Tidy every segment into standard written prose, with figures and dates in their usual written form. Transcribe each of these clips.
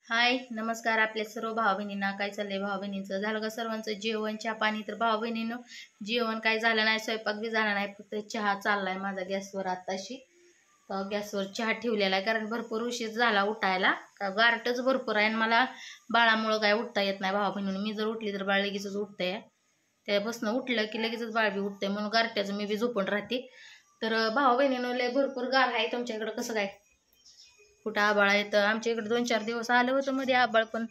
हाय नमस्कार आपल्या सर्व भाऊ बहिणींना. काय चाललंय भाऊ बहिणींचं? झालं का सर्वांचं जेवण चहा पाणी? तर भाऊ बहिणीनं जेवण काय झालं नाही, स्वयंपाक बी झाला नाही, फक्त चहा चाललाय माझा गॅसवर. आताशी तर गॅसवर चहा ठेवलेला आहे कारण भरपूर उशीर झाला उठायला. का गारटच भरपूर आहे आणि मला बाळामुळं काय उठता येत नाही भाऊ बहिणीनं. मी जर उठली तर बाळ लगेचच उठतंय, त्यापासून उठलं की लगेचच बाळ बी उठतंय, म्हणून गारट्याचं मी बी झोपून राहते. तर भाऊ बहिणीनं लय भरपूर गार आहे. तुमच्या इकडं कसं काय? कुठं आबाळ येतं? आमच्या इकडे 2-4 दिवस आलं होतं मध्ये आबाळ, पण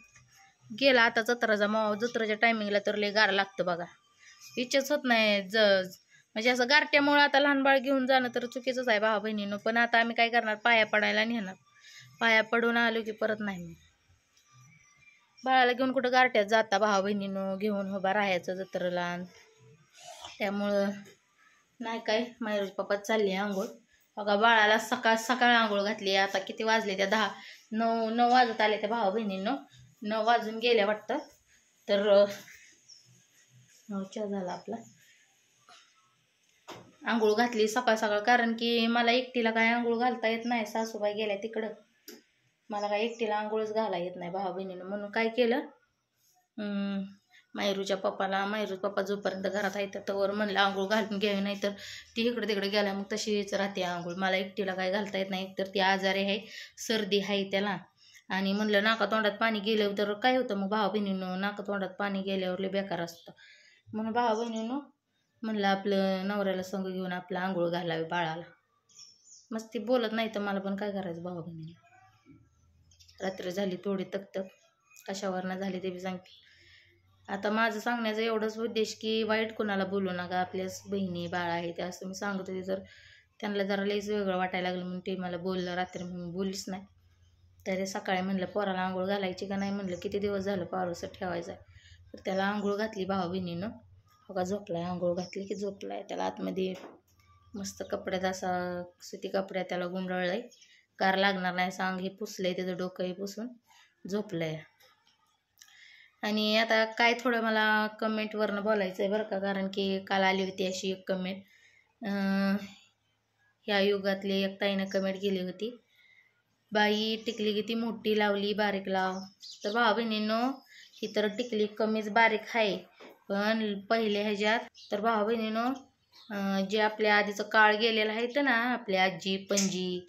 गेला आता. जत्राच्या टायमिंगला तर लय गार लागतं बघा. इच्छाच होत नाही म्हणजे असं गारट्यामुळं आता लहान बाळ घेऊन जाणं तर चुकीचंच आहे भावा बहिणीनं. पण आता आम्ही काय करणार, पाया पडायला नेणार. पाया पडून आलो की परत नाही. मी बाळाला घेऊन कुठं गारट्यात जाता भावा बहिणीनं, घेऊन उभा राहायचं जत्रेला. त्यामुळं नाही काय. मायरूज पप्पा चालली आंघोळ बघा. बाळाला सकाळ सकाळ आंघोळ घातली. आता किती वाजले? त्या 9 वाजत आले त्या भावा बहिणीनं. 9 वाजून गेल्या वाटतं. तर 9च्या झाला आपला. आंघोळ घातली सकाळ सकाळ, कारण की मला एकटीला काय आंघोळ घालता येत नाही. सासूबाई गेल्या तिकडं, मला काय एकटीला आंघोळच घाला येत नाही भावा बहिणीनं. म्हणून काय केलं, मायरूज पप्पा जोपर्यंत घरात आहे तोवर म्हणलं आंघोळ घालून घ्यावी, नाही तर ती इकडे तिकडे गेल्या मग तशीच राहते आंघोळ. मला एकटीला काय घालता येत नाही. एकतर ती आजारी आहे, सर्दी आहे त्याला. आणि म्हणलं नाका तोंडात पाणी गेल्यावर तर काय होतं मग भावा बहिणीनं, नाका तोंडात पाणी गेल्यावर लय बेकार असतं. म्हणून भावा बहिणीनं म्हणलं आपलं नवऱ्याला संग घेऊन आपलं आंघोळ घालावी बाळाला. मस्त ती बोलत नाही तर मला पण काय करायचं भावा बहिणीनं. रात्री झाली थोडी तकतक, कशावरनं झाली ते बी सांगते. आता माझं सांगण्याचा एवढंच उद्देश की वाईट कोणाला बोलू नका. आपल्याच बहिणी बाळा आहे ते असं मी सांगत होते. तर त्यांना जरा लईच वेगळं वाटायला लागलं म्हणून ते मला बोललं. रात्री मी बोललीच नाही. तरी सकाळी म्हणलं पोराला आंघोळ घालायची का नाही, म्हणलं किती दिवस झालं पारोसं ठेवायचं आहे. तर त्याला आंघोळ घातली भावा बहिणीनं. बघा झोपलाय. आंघोळ घातली की झोपलाय. त्याला आतमध्ये मस्त कपड्यात असा सुती कपड्यात त्याला गुंडाळलंय, गार लागणार नाही सांग. हे पुसलंय, त्याचं डोकंही पुसून झोपलंय. आणि आता काय थोडं मला कमेंटवरनं बोलायचं आहे बरं का, कारण की काल आली होती अशी एक कमेंट. ह्या युगातली एक ताईनं कमेंट केली होती, बाई टिकली किती मोठी लावली, बारीक लाव. तर भावा बहिणींनो, ही तर टिकली कमीच बारीक आहे, पण पहिले ह्याच्यात तर भावा बहिणींनो जे आपल्या आधीचं काळ गेलेलं आहे तर ना, आपल्या आजी पणजी,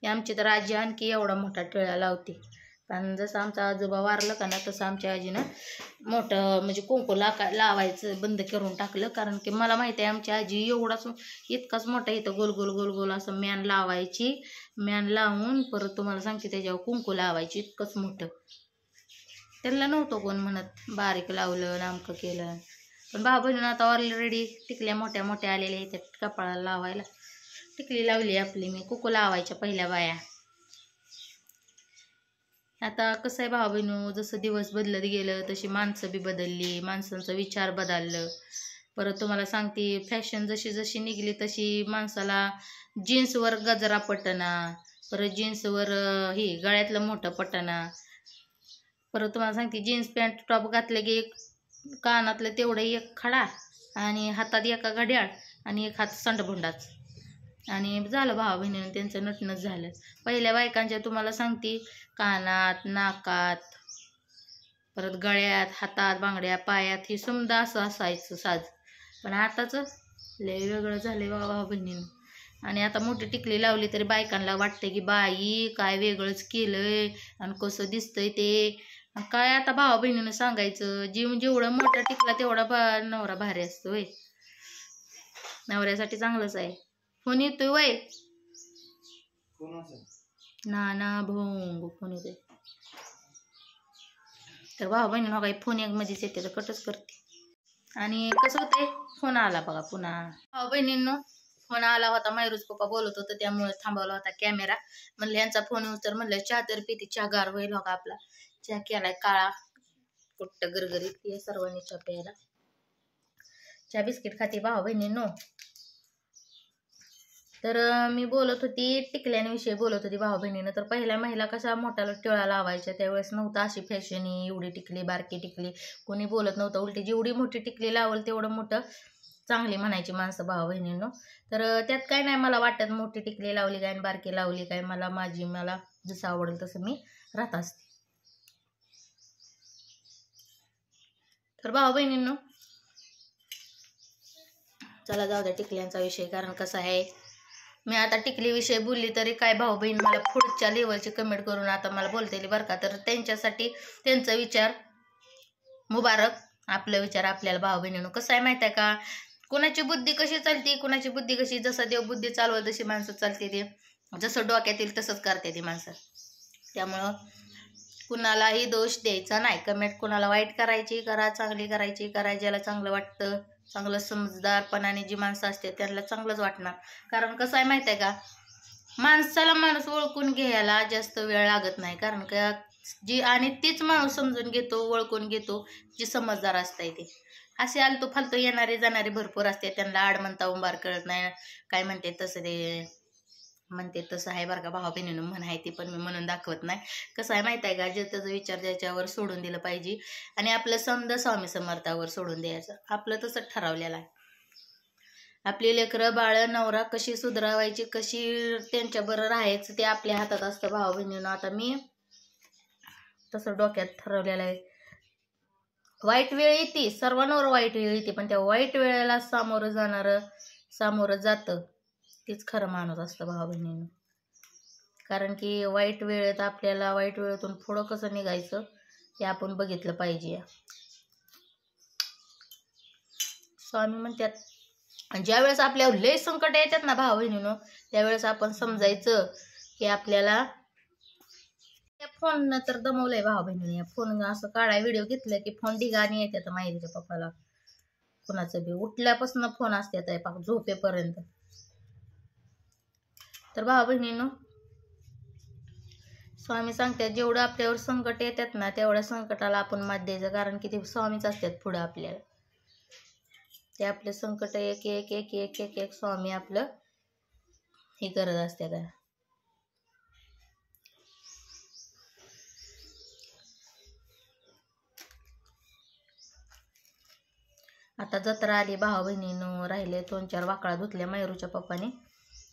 आमची तर आजी आणखी एवढा मोठा टिळा लावते. कारण जसं आमचा आजोबा वारलं का ना, तसं आमच्या आजीनं मोठं म्हणजे कुंकू लावायचं बंद करून टाकलं. कारण की मला माहिती आहे आमची आजी एवढाच इतकाच मोठा इथं गोल गोल गोल गोल असं मॅन लावायची. मॅन लावून परत तुम्हाला सांगते त्याच्यावर कुंकू लावायची, इतकंच मोठं. त्यांना नव्हतं कोण म्हणत बारीक लावलं नामकं केलं. पण भाऊ बहिणीनं आता ऑलरेडी टिकल्या मोठ्या मोठ्या आलेल्या इथं कपाळाला लावायला. टिकली लावली आपली मी. कुंकू लावायच्या पहिल्या बाया. आता कसं आहे भाऊ बहिणू, जसं दिवस बदलत गेलं तशी माणसं बी बदलली, माणसांचा विचार बदललं. परत तुम्हाला सांगते फॅशन जशी जशी निघली तशी माणसाला जीन्सवर गजरा पटना, परत जीन्सवर ही गळ्यातलं मोठं पटना. परत तुम्हाला सांगते जीन्स पॅन्ट टॉप घातलं की एक कानातलं तेवढं एक खडा आणि हातात एका घड्याळ आणि एक हात संडभुंडाच आणि झालं भावा बहिणीनं त्यांचं नटनच झालं. पहिल्या बायकांच्या तुम्हाला सांगते कानात, नाकात, परत गळ्यात, हातात, बांगड्या, पायात हे समजा असं असायचं साज. पण आताच लय वेगळं झालं भावा बहिणीनं. आणि आता मोठी टिकली लावली तरी बायकांना वाटतं की बाई काय वेगळंच केलंय आणि कसं दिसतंय ते. काय आता भावा बहिणीनं सांगायचं, जेवढं मोठा टिकला तेवढा नवरा भारी असतो वय. नवऱ्यासाठी चांगलंच आहे. फोन येतोय वय ना भोंग फोन येतोय. तर भाऊ बहिणीनं काही फोन एक मध्येच येते तर कटच करते. आणि कसं होतंय, फोन आला बघा पुन्हा. भाऊ बहिणींनो फोन आला होता, मायरूज पप्पा बोलत होतं त्यामुळे थांबवला होता कॅमेरा. म्हणलं यांचा फोन उतर, म्हणलं चहा तर पिती, चहा गार होईल बघा आपला. चहा केलाय काळा कुट्ट गरगरीत, ये सर्वांनी चहा प्यायला. चहा बिस्किट खाते भाऊ बहिणींनो. तर मी बोलत होती टिकल्यांविषयी बोलत होती भाऊ बहिणीनं. तर पहिल्या महिला कशा मोठ्याला टिळा लावायच्या, त्यावेळेस नव्हतं अशी फॅशन, एवढी टिकली बारकी टिकली कोणी बोलत नव्हतं. उलटी जेवढी मोठी टिकली लावल तेवढं मोठं चांगली म्हणायची माणसं भाऊ बहिणींनो. तर त्यात काय नाही मला वाटत मोठी टिकली लावली काय आणि बारकी लावली काय, मला जसं आवडेल तसं मी राहत असते. तर भाऊ बहिणींनो, चला जाऊ द्या टिकल्यांचा विषय. कारण कसं आहे, मी आता टिकलीविषयी बोलली तरी काय भाऊ बहीण मला पुढच्या लेवलची कमेंट करून आता मला बोलतेली बरं का. तर त्यांच्यासाठी त्यांचा विचार मुबारक, आपला विचार आपल्याला. भाऊ बहिणींनो, कसं आहे माहिती आहे का, कुणाची बुद्धी कशी चालते, कुणाची बुद्धी कशी, जसं देव बुद्धी चालवत तशी माणसं चालते. ते जसं डोक्यात येईल तसंच करते ती माणसं. त्यामुळं कुणालाही दोष द्यायचा नाही. कमेंट कुणाला वाईट करायची करा, चांगली करायची करा. ज्याला चांगलं वाटतं, चांगलं समजदारपणाने जी माणसं असते त्यांना चांगलंच वाटणार. कारण कसं आहे माहिती आहे का, माणसाला माणूस ओळखून घ्यायला जास्त वेळ लागत नाही. कारण का जी, आणि तीच माणूस समजून घेतो, ओळखून घेतो जी समजदार असते. ते असे आलतो फालतू येणारे जाणारे भरपूर असते, त्यांना आड म्हणता उंबार कळत नाही. काय म्हणते तसं ते म्हणते तसं आहे बरं का भावा बहिणीनं म्हण आहे ती, पण मी म्हणून दाखवत नाही. कसं आहे माहिती आहे का, जे त्याचा विचार ज्याच्यावर सोडून दिलं पाहिजे आणि आपलं समजा स्वामी समर्थावर सोडून द्यायचं. आपलं तसंच ठरवलेलं आहे. आपली लेकरं बाळं नवरा कशी सुधारावायची, कशी त्यांच्याबरोबर राहायचं ते आपल्या हातात असतं भावा बहिणीनं. आता मी तसं डोक्यात ठरवलेलं आहे. वाईट वेळ येते, सर्वांवर वाईट वेळ येते, पण त्या वाईट वेळेला सामोरं जातं तीच खरं माणूस असतं भावा बहिणीनं. कारण की वाईट वेळेत आपल्याला वाईट वेळेतून पुढं कसं निघायचं हे आपण बघितलं पाहिजे. स्वामी म्हणतात, ज्यावेळेस आपल्यावर लय संकट येतात ना भावा बहिणीनं, त्यावेळेस आपण समजायचं की आपल्याला फोन तर दमवलंय भावा बहिणीने. फोन असं काढाय व्हिडिओ घेतलं की फोन ढिगाणी येतात माहितीच्या पप्पाला. कुणाचं बी उठल्यापासून फोन असतात पाक झोपेपर्यंत. तर भावा बहिणीनं, स्वामी सांगतात जेवढं आपल्यावर संकट येतात ना तेवढ्या संकटाला आपण मात द्यायचं. कारण की ते स्वामीच असतात पुढं आपल्याला. ते आपले संकट एक एक एक एक एक एक स्वामी आपलं हे करत असतात. आता जत्रा आली भावा बहिणीनं, राहिले 2-4 वाकळा धुतल्या मयूरच्या पप्पाने.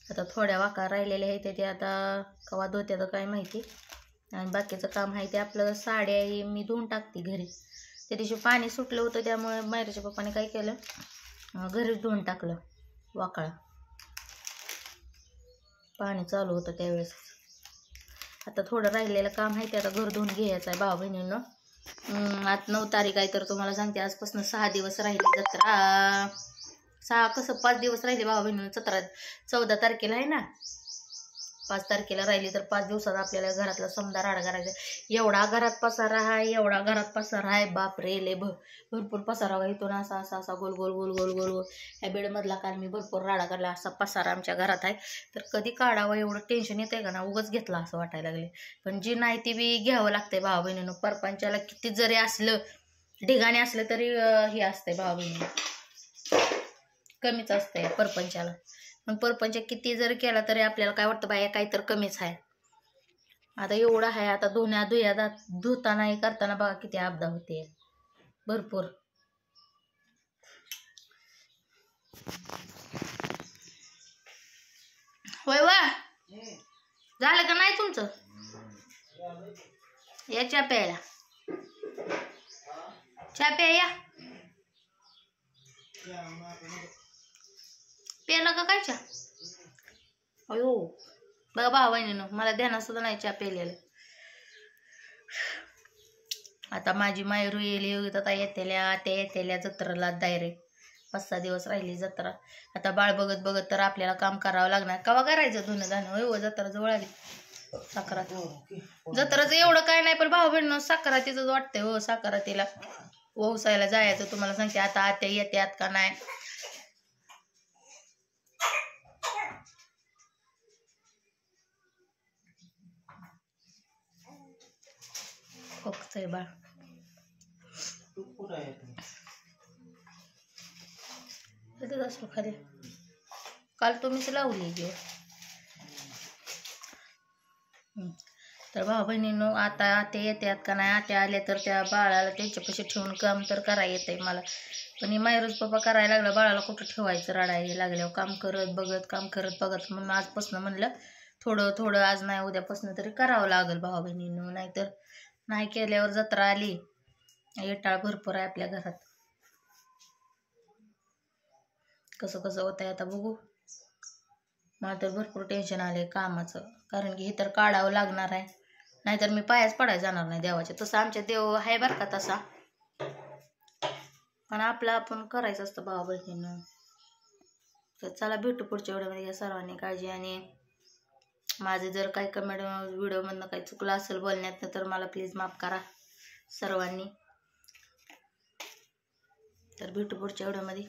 आता थोड्या वाकळा राहिलेल्या आहेत ते आता कवा धुत्याचं काय माहिती. आणि बाकीचं काम आहे ते आपलं साड्या मी धुवून टाकते घरी. त्या दिवशी पाणी सुटलं होतं त्यामुळे मयूरच्या पप्पाने काय केलं, घरीच धुवून टाकलं वाकळा. पाणी चालू होतं त्यावेळेस. आता थोडं राहिलेलं काम आहे ते आता घर धुवून घ्यायचं आहे भावा बहिणीनं. आज 9 तारीख आहे तर तुम्हाला सांगते आजपासून 6 दिवस राहिले जत्रा. 5 दिवस राहिले भावा बहिणीनं. 14 तारखेला आहे ना, 5 तारखेला राहिली तर 5 दिवसात आपल्याला घरातला समजा राडा करायचा. एवढा घरात पसारा आहे, एवढा घरात पसारा आहे, बापरे लय भरपूर पसारा इथून असा असा असा गोल गोल गोल गोल गोल गोल. ह्या बेडमधला काल मी भरपूर राडा काढला. असा पसारा आमच्या घरात आहे. तर कधी काढावं एवढं टेन्शन येतंय का ना, उगाच घेतला असं वाटायला लागले. पण जी नाही ती बी घ्यावं लागतंय भावा बहिणीनं. परपंचाला किती जरी असलं ढिगाणे असलं तरी हे असतंय भावा बहिणीनं, कमीच असतंय परपंचाला. पण परपंच किती जर केला तरी आपल्याला काय वाटतं बाया काही तर कमीच आहे. आता एवढं आहे. आता धुताना हे करताना बघा किती अपदा होते भरपूर. होय वा, झालं का नाही तुमचं? या चहा प्यायला, चहा प्या या. प्यायला का काय चहा? अयो बघा भावा बहिणीनं, मला ध्यानात सुद्धा नाही चहा प्यायलेलं. आता माझी मायरू येईल, आता येतेल्या जत्रेला डायरेक्ट 5-6 दिवस राहिली जत्रा. आता बाळ बघत बघत तर आपल्याला काम करावं लागणार. कवा करायचं धुणं धाणं? हो जत्रा जवळ आली. साखरात जत्राचं एवढं काय नाही, पण भाऊ बहिणीनं साखरातीच वाटतंय हो. साखरातीला ओवसायला जायचं. तुम्हाला सांगते आता आत्या येत्यात का नाही. खोकतंय बाळ. असं खाली काल तुम्हीच लावली गे. तर भाऊ बहिणीनं आता आत्या येतात का नाही. आत्या आल्या तर त्या बाळाला त्यांच्यापाशी ठेवून काम तर करायला येतंय मला. पण हे मायरूज पप्पा करायला लागला, बाळाला कुठं ठेवायचं रडायला लागल्यावर. काम करत बघत म्हणून आजपासून म्हणलं थोडं आज नाही उद्यापासून तरी करावं लागेल भाऊ बहिणीनं. नाहीतर नाही केल्यावर जत्रा आली येटाळ भरपूर आहे आपल्या घरात. कसं कसं होतंय आता बघू. मला तर भरपूर टेन्शन आलंय कामाचं, कारण की हे तर काढावं लागणार आहे, नाहीतर मी पायाच पडायला जाणार नाही देवाच्या. तसं आमच्या देव आहे बरं का तसा, पण आपलं आपण करायचं असतं भावा बहिणीनं. तर चला भेटू पुढच्या व्हिडिओमध्ये. घ्या सर्वांनी काळजी. आणि माझे जर काही कमेंट व्हिडिओमधनं काही चुकलं असेल बोलण्यात तर मला प्लीज माफ करा सर्वांनी. तर भेटू पुढच्या व्हिडिओमध्ये.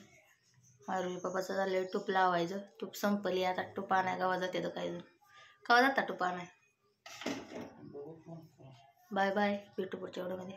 आरुई पप्पाचं झालं टूप लावायचं, टूप संपली आता, टूप आणाय गावा जाते तर काही जण गावा जाता टूप आणाय. बाय बाय, भेटू पुढच्या व्हिडिओमध्ये.